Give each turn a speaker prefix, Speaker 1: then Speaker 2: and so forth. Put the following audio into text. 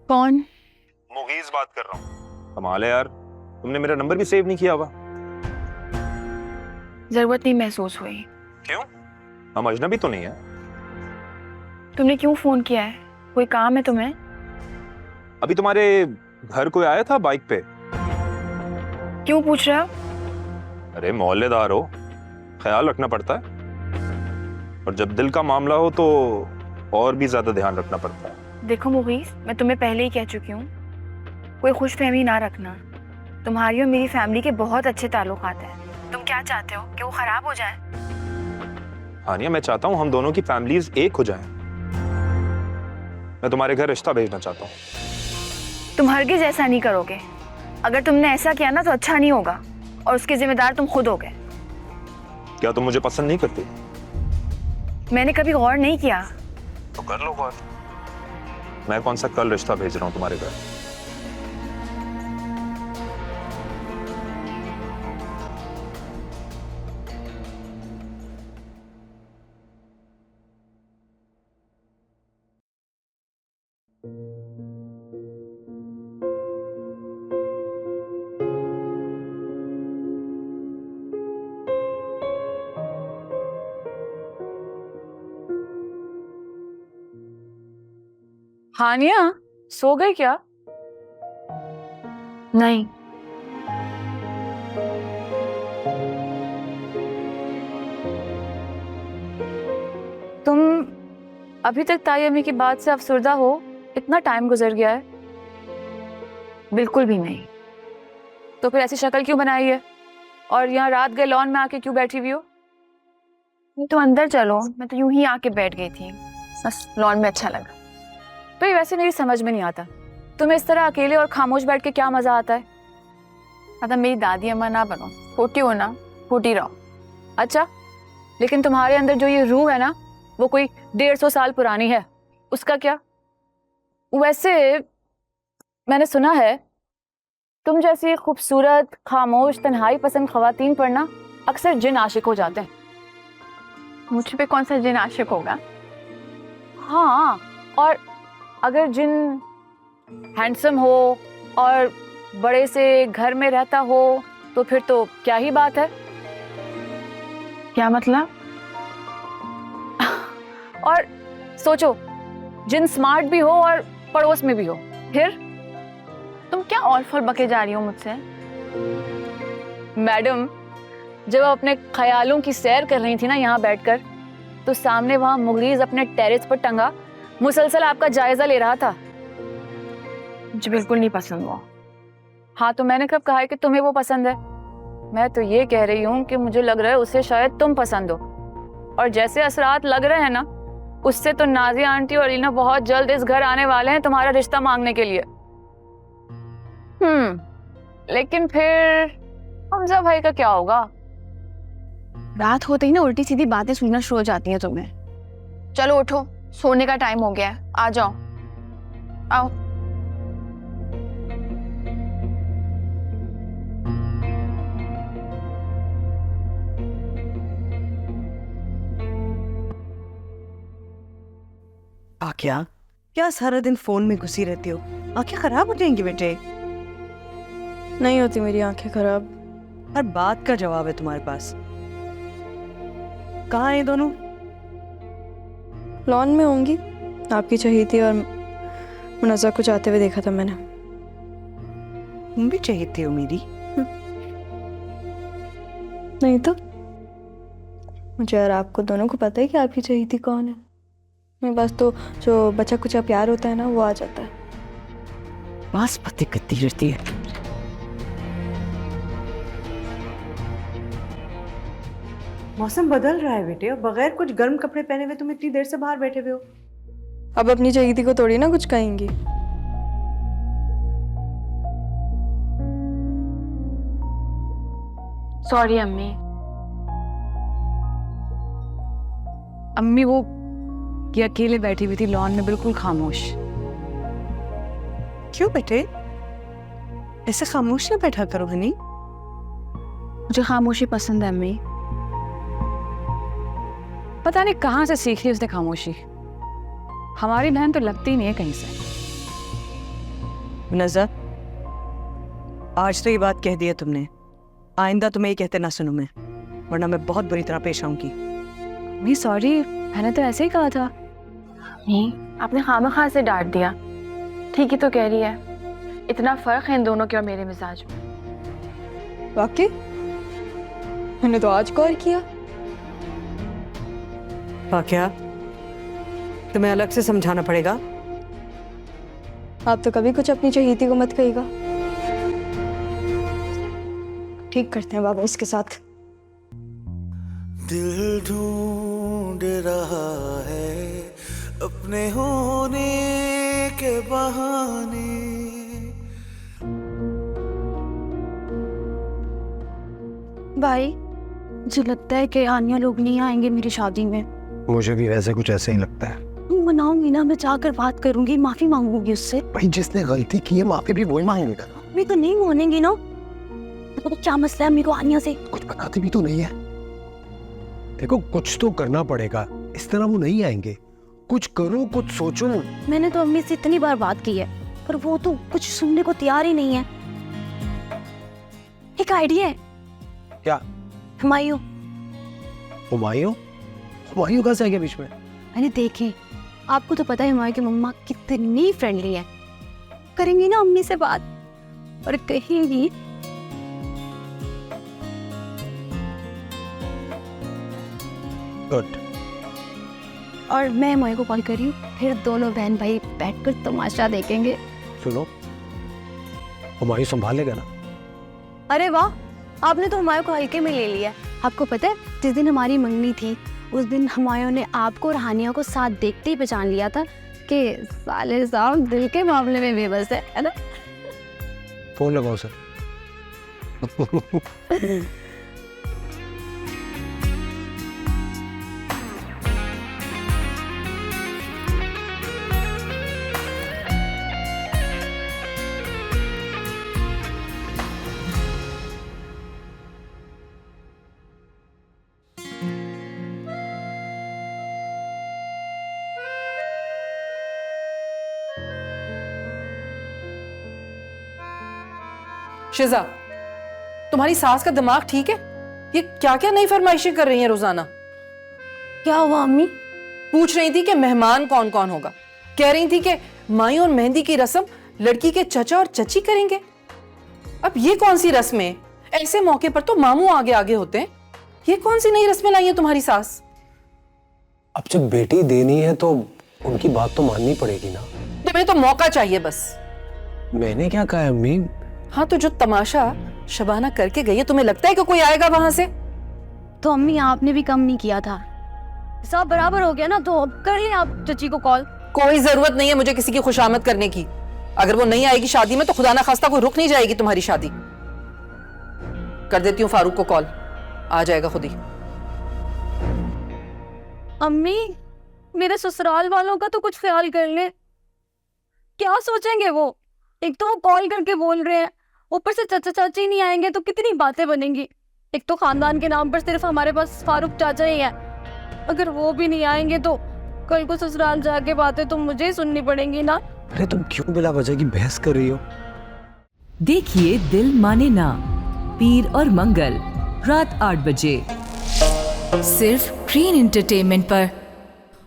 Speaker 1: कौन?
Speaker 2: मुगीज बात कर रहा हूँ। कमाल है यार, तुमने मेरा नंबर भी सेव नहीं किया हुआ।
Speaker 1: जरूरत नहीं महसूस हुई।
Speaker 2: क्यों? हम अजनबी तो नहीं है।
Speaker 1: तुमने क्यों फोन किया है? कोई काम है तुम्हें?
Speaker 2: अभी तुम्हारे घर कोई आया था बाइक पे?
Speaker 1: क्यों पूछ रहे हो?
Speaker 2: अरे मोहल्लेदार हो, ख्याल रखना पड़ता है, और जब दिल का मामला हो तो और भी ज्यादा ध्यान रखना पड़ता है।
Speaker 1: देखो मुगीस, मैं तुम्हें पहले ही कह चुकी हूँ, कोई खुशफहमी ना रखना। तुम्हारी और मेरी फैमिली के बहुत अच्छे ताल्लुकात हैं। तुम क्या चाहते हो कि वो खराब हो जाए?
Speaker 2: हानिया, मैं चाहता हूँ हम दोनों की फैमिलीज एक हो जाएं। मैं तुम्हारे घर रिश्ता भेजना चाहता हूँ।
Speaker 1: तुम हरगिज ऐसा नहीं करोगे। अगर तुमने ऐसा किया ना तो अच्छा नहीं होगा, और उसके जिम्मेदार तुम खुद होगे।
Speaker 2: क्या तुम मुझे पसंद नहीं करती?
Speaker 1: मैंने कभी गौर नहीं किया।
Speaker 2: तो कर लो गौर। मैं कौन सा कल रिश्ता भेज रहा हूँ तुम्हारे घर।
Speaker 3: हानिया, सो गई क्या?
Speaker 1: नहीं।
Speaker 3: तुम अभी तक ताई अम्मी की बात से अफसुर्दा हो? इतना टाइम गुजर गया है।
Speaker 1: बिल्कुल भी नहीं।
Speaker 3: तो फिर ऐसी शक्ल क्यों बनाई है, और यहाँ रात गए लॉन में आके क्यों बैठी हुई हो?
Speaker 1: तो अंदर चलो, मैं तो यूं ही आके बैठ गई थी, बस लॉन में अच्छा लगा।
Speaker 3: तो ये वैसे मेरी समझ में नहीं आता, तुम्हें इस तरह अकेले और खामोश बैठ के क्या मजा आता है?
Speaker 1: मतलब मेरी दादी अम्मा ना बनो, खोटी हो ना, खोटी रहो।
Speaker 3: अच्छा, लेकिन तुम्हारे अंदर जो ये रूह है ना, वो कोई 150 साल पुरानी है, उसका क्या? वैसे मैंने सुना है तुम जैसी खूबसूरत खामोश तन्हाई पसंद खवातीन पर ना अक्सर जिन आशिक हो जाते हैं।
Speaker 1: मुझ पे कौन सा जिन आशिक होगा?
Speaker 3: हाँ, और अगर जिन हैंडसम हो और बड़े से घर में रहता हो तो फिर तो क्या ही बात है।
Speaker 1: क्या मतलब?
Speaker 3: और सोचो, जिन स्मार्ट भी हो और पड़ोस में भी हो, फिर?
Speaker 1: तुम क्या और फल बके जा रही हो मुझसे?
Speaker 3: मैडम, जब आप अपने ख्यालों की सैर कर रही थी ना यहाँ बैठकर, तो सामने वहां मुगरीज अपने टेरेस पर टंगा मुसलसल आपका जायजा ले रहा था।
Speaker 1: मुझे बिल्कुल नहीं पसंद वो।
Speaker 3: हाँ, तो मैंने कब कहा है कि तुम्हें वो पसंद है? मैं तो ये कह रही हूँ कि मुझे लग रहा है उसे शायद तुम पसंद हो, और जैसे असरात लग रहे हैं ना, उससे तो नाजिया आंटी और अलीना बहुत जल्द इस घर आने वाले हैं तुम्हारा रिश्ता मांगने के लिए। लेकिन फिर हमजा भाई का क्या होगा?
Speaker 1: रात होते ही ना उल्टी सीधी बातें सुनना शुरू हो जाती हैं तुम्हें। चलो उठो, सोने का टाइम हो गया है, आ जाओ। आओ।
Speaker 4: आख्या, क्या सारा दिन फोन में घुसी रहती हो? आंखें खराब हो जाएंगी बेटे।
Speaker 5: नहीं होती मेरी आंखें खराब।
Speaker 4: हर बात का जवाब है तुम्हारे पास। कहाँ है दोनों?
Speaker 5: लॉन में होंगी, आपकी चाहिए थी और मुनज़्ज़ा को जाते हुए देखा था मैंने।
Speaker 4: तुम भी चाहिए थे मेरी?
Speaker 5: नहीं तो मुझे और आपको दोनों को पता है कि आपकी चाहिए थी कौन है। मेरे पास तो जो बचा कुचा प्यार होता है ना, वो आ जाता है।
Speaker 4: बस बातें करती रहती है। मौसम बदल रहा है बेटे, और बगैर कुछ गर्म कपड़े पहने हुए तुम इतनी देर से बाहर बैठे हुए हो।
Speaker 5: अब अपनी चाहिए थी को थोड़ी ना कुछ कहेंगी।
Speaker 1: सॉरी अम्मी।
Speaker 3: अम्मी वो कि अकेले बैठी हुई थी लॉन में बिल्कुल खामोश।
Speaker 4: क्यों बेटे, ऐसे खामोश ना बैठा करो हनी।
Speaker 1: मुझे खामोशी पसंद है अम्मी।
Speaker 3: पता नहीं कहाँ से सीख ली उसने खामोशी। हमारी बहन तो लगती ही नहीं है कहीं से।
Speaker 4: नजर, आज तो ये बात कह दी है तुमने, आइंदा तुम्हें ये कहते ना सुनूं मैं, वरना मैं बहुत बुरी तरह पेश आऊंगी।
Speaker 3: नहीं सॉरी, मैंने तो ऐसे ही कहा था।
Speaker 1: नहीं, आपने खामखा से डांट दिया। ठीक ही तो कह रही है, इतना फर्क है इन दोनों के और मेरे मिजाज में।
Speaker 5: वाकई मैंने तो आज कॉल किया।
Speaker 4: क्या तुम्हें अलग से समझाना पड़ेगा?
Speaker 5: आप तो कभी कुछ अपनी चहीती को मत कहिएगा। ठीक करते हैं बाबा इसके साथ।
Speaker 6: दिल ढूंढ रहा है अपने होने के बहाने।
Speaker 7: भाई, मुझे लगता है कि आनिया लोग नहीं आएंगे मेरी शादी में।
Speaker 8: मुझे भी वैसे कुछ ऐसे ही लगता है।
Speaker 7: मनाऊंगी ना, मैं जाकर बात करूंगी, माफी मांगूंगी उससे।
Speaker 8: भाई जिसने गलती की है माफी भी वही मांगेगा।
Speaker 7: मेरे को नहीं मानेंगी ना, तो क्या मसला है मेरे को आनिया से?
Speaker 8: कुछ बताती भी तो नहीं है। देखो कुछ तो करना पड़ेगा, इस तरह वो नहीं आएंगे। कुछ करो, कुछ सोचो।
Speaker 7: मैंने तो अम्मी से इतनी बार बात की है, पर वो तो कुछ सुनने को तैयार ही नहीं है। एक आइडिया है।
Speaker 8: क्या?
Speaker 7: हुमायूं।
Speaker 8: हुमायूं? हुमायूं कहाँ से आ गया बीच में?
Speaker 7: मैंने देखे, आपको तो पता है हुमायूं की मम्मा कितनी फ्रेंडली है। करेंगी ना अम्मी से बात और कहेंगी
Speaker 8: गुड।
Speaker 7: और मैं हुमायूं को कॉल कर रही हूँ, फिर दोनों बहन भाई बैठकर तमाशा देखेंगे।
Speaker 8: सुनो, हुमायूं संभालेगा ना?
Speaker 7: अरे वाह, आपने तो हुमायूं को हल्के में ले लिया। आपको पता है जिस दिन हमारी मंगनी थी, उस दिन हुमायूं ने आपको और हानिया को साथ देखते ही पहचान लिया था कि साले साहब दिल के मामले में बेबस है ना?
Speaker 8: फोन लगाओ सर।
Speaker 9: शिजा, तुम्हारी सास का दिमाग ठीक है? ये क्या क्या नई फरमाइशें कर रही हैं रोजाना?
Speaker 7: क्या हुआ अम्मी?
Speaker 9: पूछ रही थी कि मेहमान कौन कौन होगा, कह रही थी कि माई और मेहंदी की रस्म लड़की के चचा और चची करेंगे। अब ये कौन सी रस्में? ऐसे मौके पर तो मामू आगे आगे होते हैं। ये कौन सी नई रस्में लाई है तुम्हारी सास?
Speaker 8: अब जब बेटी देनी है तो उनकी बात तो माननी पड़ेगी ना।
Speaker 9: तुम्हें तो मौका चाहिए बस।
Speaker 8: मैंने क्या कहा है अम्मी?
Speaker 9: हाँ, तो जो तमाशा शबाना करके गई है, तुम्हें लगता है कि कोई आएगा वहां से?
Speaker 7: तो अम्मी आपने भी कम नहीं किया था, सब बराबर हो गया ना, तो अब कर लें आप चची को कॉल।
Speaker 9: कोई जरूरत नहीं है मुझे किसी की खुशामद करने की। अगर वो नहीं आएगी शादी में तो खुदा ना खास्ता कोई रुक नहीं जाएगी तुम्हारी शादी। कर देती हूँ फारूक को कॉल, आ जाएगा खुद ही।
Speaker 7: अम्मी, मेरे ससुराल वालों का तो कुछ ख्याल कर ले, क्या सोचेंगे वो? एक तो वो कॉल करके बोल रहे हैं, ऊपर से चाचा चाची नहीं आएंगे तो कितनी बातें बनेंगी। एक तो खानदान के नाम पर सिर्फ हमारे पास फारूक चाचा ही है, अगर वो भी नहीं आएंगे तो कल को ससुराल जाके बातें तो मुझे ही सुननी पड़ेंगी ना।
Speaker 8: अरे तुम क्यों बिला वजह की बहस कर रही हो?
Speaker 10: देखिए दिल माने ना, पीर और मंगल रात 8 बजे सिर्फ ग्रीन एंटरटेनमेंट पर।